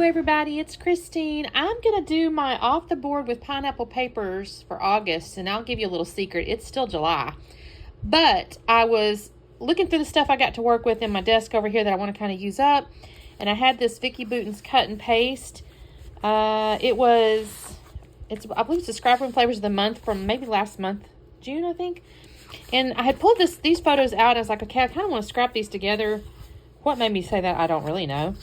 everybody, it's Christine. I'm going to do my off the board with pineapple papers for August, and I'll give you a little secret. It's still July. But I was looking through the stuff I got to work with in my desk over here that I want to kind of use up, and I had this Vicky Bouton's cut and paste. I believe it's the Scrapbook Flavors of the Month from maybe last month, June, I think. And I had pulled these photos out, and I was like, okay, I kind of want to scrap these together. What made me say that, I don't really know.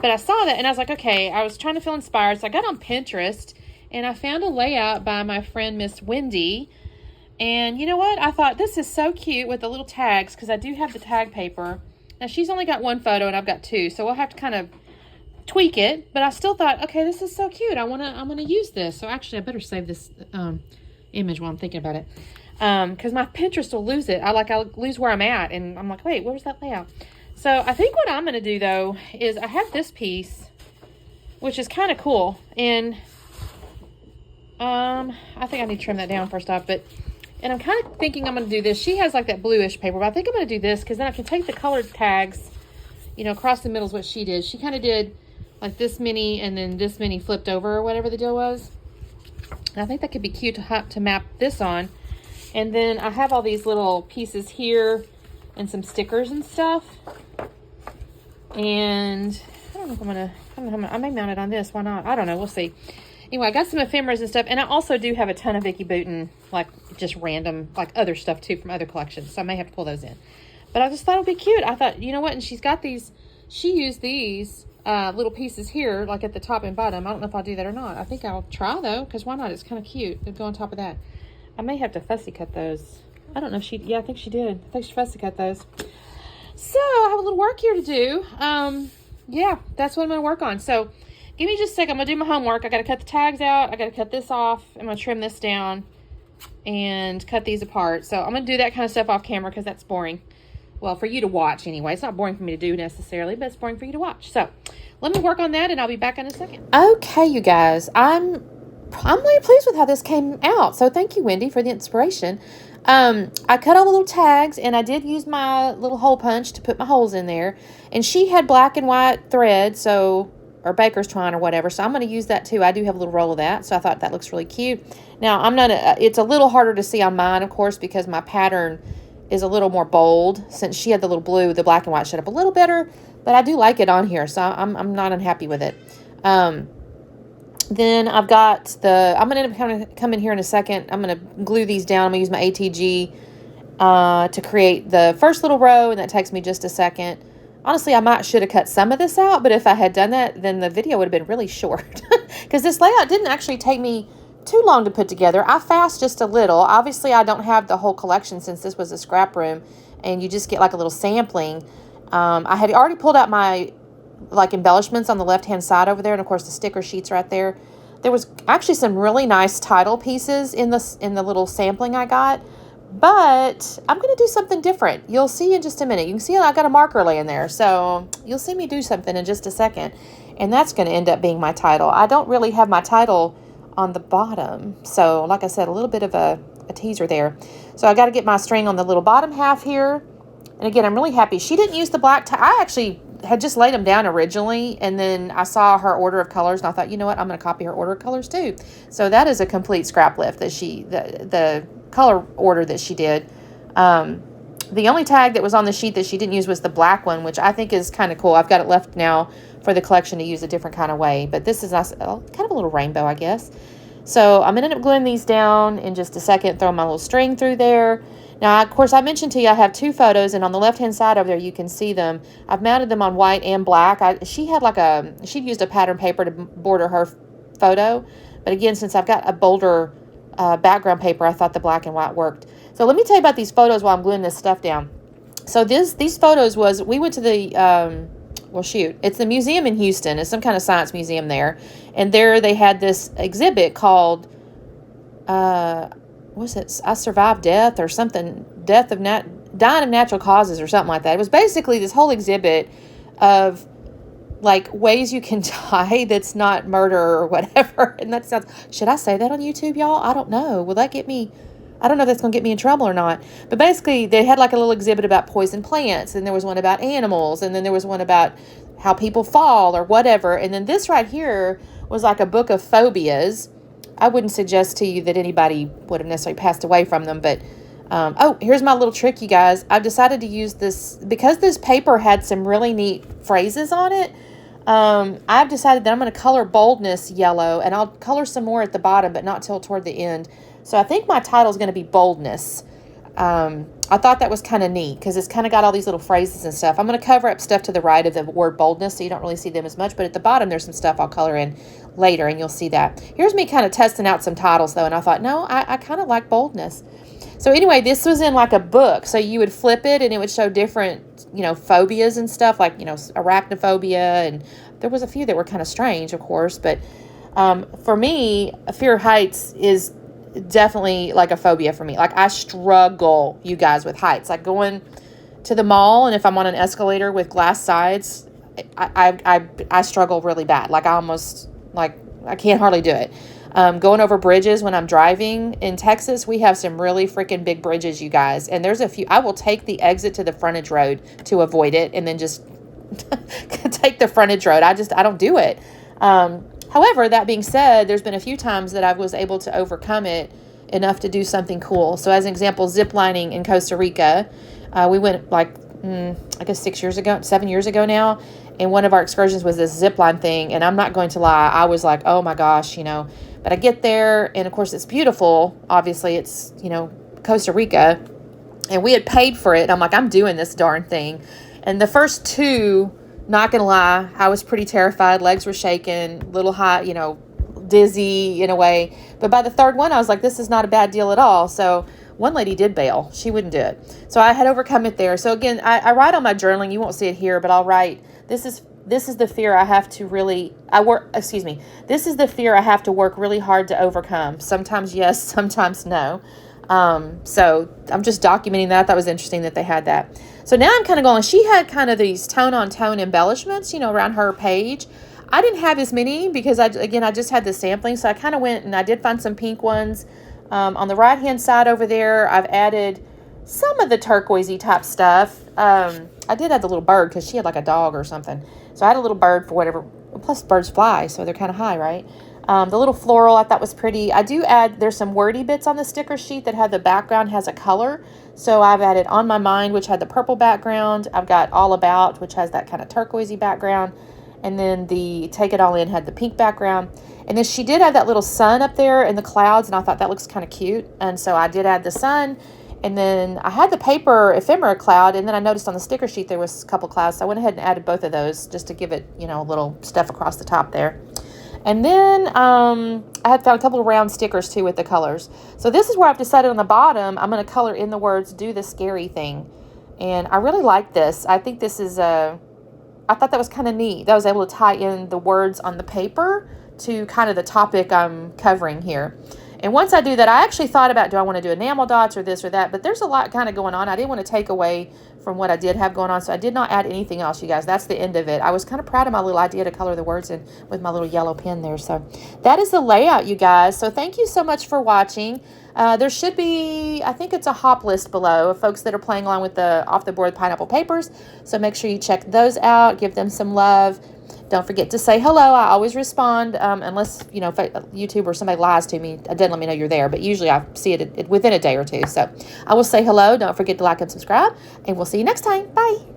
But I saw that and I was like, okay, I was trying to feel inspired. So I got on Pinterest and I found a layout by my friend, Miss Wendy. And you know what? I thought this is so cute with the little tags, because I do have the tag paper. Now she's only got one photo and I've got two, so we'll have to kind of tweak it. But I still thought, okay, this is so cute. I'm gonna use this. So actually I better save this, image while I'm thinking about it. Because my Pinterest will lose it. I'll lose where I'm at. And I'm like, wait, where's that layout? So I think what I'm going to do, though, is I have this piece, which is kind of cool. And I think I need to trim that down first off. And I'm kind of thinking I'm going to do this. She has like that bluish paper, but I think I'm going to do this because then I can take the colored tags, across the middle is what she did. She kind of did like this many and then this many flipped over or whatever the deal was. And I think that could be cute to map this on. And then I have all these little pieces here and some stickers and stuff. And I don't know if I may mount it on this. Why not? I don't know. We'll see. Anyway, I got some ephemeras and stuff. And I also do have a ton of Vicky Bouton, like just random, like other stuff too from other collections. So I may have to pull those in. But I just thought it would be cute. I thought, you know what? And she's got these, she used these little pieces here, like at the top and bottom. I don't know if I'll do that or not. I think I'll try though, because why not? It's kind of cute. It'll go on top of that. I may have to fussy cut those. I don't know if I think she did. I think she fussy cut those. So I have a little work here to do. Yeah, that's what I'm going to work on. So give me just a second. I'm going to do my homework. I got to cut the tags out. I got to cut this off. I'm going to trim this down and cut these apart. So I'm going to do that kind of stuff off camera because that's boring. Well, for you to watch anyway. It's not boring for me to do necessarily, but it's boring for you to watch. So let me work on that and I'll be back in a second. Okay, you guys. I'm really pleased with how this came out. So thank you, Wendy, for the inspiration. I cut all the little tags and I did use my little hole punch to put my holes in there. And she had black and white thread, or baker's twine or whatever. So I'm going to use that too. I do have a little roll of that. So I thought that looks really cute. Now it's a little harder to see on mine, of course, because my pattern is a little more bold. Since she had the little blue, the black and white showed up a little better, but I do like it on here. So I'm not unhappy with it. Then I've got I'm going to end up coming here in a second. I'm going to glue these down. I'm going to use my ATG to create the first little row, and that takes me just a second. Honestly, I should have cut some of this out, but if I had done that, then the video would have been really short. Because this layout didn't actually take me too long to put together. I fast just a little. Obviously, I don't have the whole collection since this was a scrap room, and you just get like a little sampling. I had already pulled out my embellishments on the left-hand side over there, and of course the sticker sheets right there. There was actually some really nice title pieces in the little sampling I got, but I'm going to do something different. You'll see in just a minute. You can see I got a marker laying there, so you'll see me do something in just a second, and that's going to end up being my title. I don't really have my title on the bottom, so like I said, a little bit of a teaser there. So I got to get my string on the little bottom half here, and again, I'm really happy. She didn't use the black tie. I actually had just laid them down originally, and then I saw her order of colors, and I thought, you know what, I'm going to copy her order of colors too. So that is a complete scrap lift that the color order that she did. The only tag that was on the sheet that she didn't use was the black one, which I think is kind of cool. I've got it left now for the collection to use a different kind of way, but this is nice, kind of a little rainbow, I guess. So I'm going to end up gluing these down in just a second, throw my little string through there. Now, of course, I mentioned to you I have two photos, and on the left-hand side over there, you can see them. I've mounted them on white and black. She'd used a pattern paper to border her photo. But again, since I've got a bolder background paper, I thought the black and white worked. So let me tell you about these photos while I'm gluing this stuff down. So these photos we went to the, it's the museum in Houston. It's some kind of science museum there. And there they had this exhibit called, what's it? I Survived Death or something. Dying of Natural Causes or something like that. It was basically this whole exhibit of like ways you can die that's not murder or whatever. And that sounds, should I say that on YouTube, y'all? I don't know. Will that get me, I don't know if that's going to get me in trouble or not. But basically they had like a little exhibit about poison plants, and there was one about animals, and then there was one about how people fall or whatever. And then this right here was like a book of phobias. I wouldn't suggest to you that anybody would have necessarily passed away from them, but oh, here's my little trick, you guys. I've decided to use this because this paper had some really neat phrases on it. I've decided that I'm going to color Boldness yellow, and I'll color some more at the bottom, but not till toward the end. So I think my title is going to be Boldness. I thought that was kind of neat because it's kind of got all these little phrases and stuff. I'm going to cover up stuff to the right of the word Boldness, so you don't really see them as much, but at the bottom there's some stuff I'll color in later, and you'll see that. Here's me kind of testing out some titles, though, and I thought, no, I kind of like Boldness. So anyway, this was in like a book, so you would flip it, and it would show different, phobias and stuff, like, arachnophobia, and there was a few that were kind of strange, of course, but for me, a fear of heights is definitely like a phobia for me. Like, I struggle, you guys, with heights. Like going to the mall, and if I'm on an escalator with glass sides, I struggle really bad. Like, I can't hardly do it. Going over bridges when I'm driving in Texas, we have some really freaking big bridges, you guys. And there's a few, I will take the exit to the frontage road to avoid it, and then just take the frontage road. I don't do it. However, that being said, there's been a few times that I was able to overcome it enough to do something cool. So as an example, zip lining in Costa Rica, we went like, I guess 7 years ago now. And one of our excursions was this zip line thing. And I'm not going to lie, I was like, oh my gosh, but I get there, and of course it's beautiful. Obviously it's, Costa Rica, and we had paid for it. I'm like, I'm doing this darn thing. And the first two, not gonna lie, I was pretty terrified. Legs were shaking, little hot, dizzy in a way. But by the third one, I was like, this is not a bad deal at all. So one lady did bail. She wouldn't do it. So I had overcome it there. So again, I write on my journaling. You won't see it here, but I'll write, this is the fear I have to this is the fear I have to work really hard to overcome. Sometimes yes, sometimes no. So I'm just documenting that. I thought it was interesting that they had that. So now I'm kind of going, she had kind of these tone on tone embellishments, around her page. I didn't have as many because I just had the sampling. So I kind of went and I did find some pink ones. On the right hand side over there, I've added some of the turquoisey type stuff. I did add the little bird because she had like a dog or something. So I had a little bird for whatever. Plus birds fly, so they're kind of high, right? The little floral I thought was pretty. I do add, there's some wordy bits on the sticker sheet that had the background has a color. So I've added On My Mind, which had the purple background. I've got All About, which has that kind of turquoisey background. And then the Take It All In had the pink background. And then she did have that little sun up there in the clouds, and I thought that looks kind of cute. And so I did add the sun. And then I had the paper ephemera cloud, and then I noticed on the sticker sheet there was a couple clouds. So I went ahead and added both of those just to give it, a little stuff across the top there. And then I had found a couple of round stickers too with the colors. So this is where I've decided on the bottom, I'm going to color in the words, do the scary thing. And I really like this. I think this is I thought that was kind of neat. That I was able to tie in the words on the paper to kind of the topic I'm covering here. And once I do that, I actually thought about, do I want to do enamel dots or this or that? But there's a lot kind of going on. I didn't want to take away from what I did have going on, so I did not add anything else, you guys. That's the end of it. I was kind of proud of my little idea to color the words in with my little yellow pen there. So that is the layout, you guys. So thank you so much for watching. There should be, I think it's a hop list below of folks that are playing along with the Off the Board Pineapple Papers. So make sure you check those out. Give them some love. Don't forget to say hello. I always respond, unless, if YouTube or somebody lies to me, it doesn't let me know you're there. But usually I see it within a day or two. So I will say hello. Don't forget to like and subscribe. And we'll see you next time. Bye.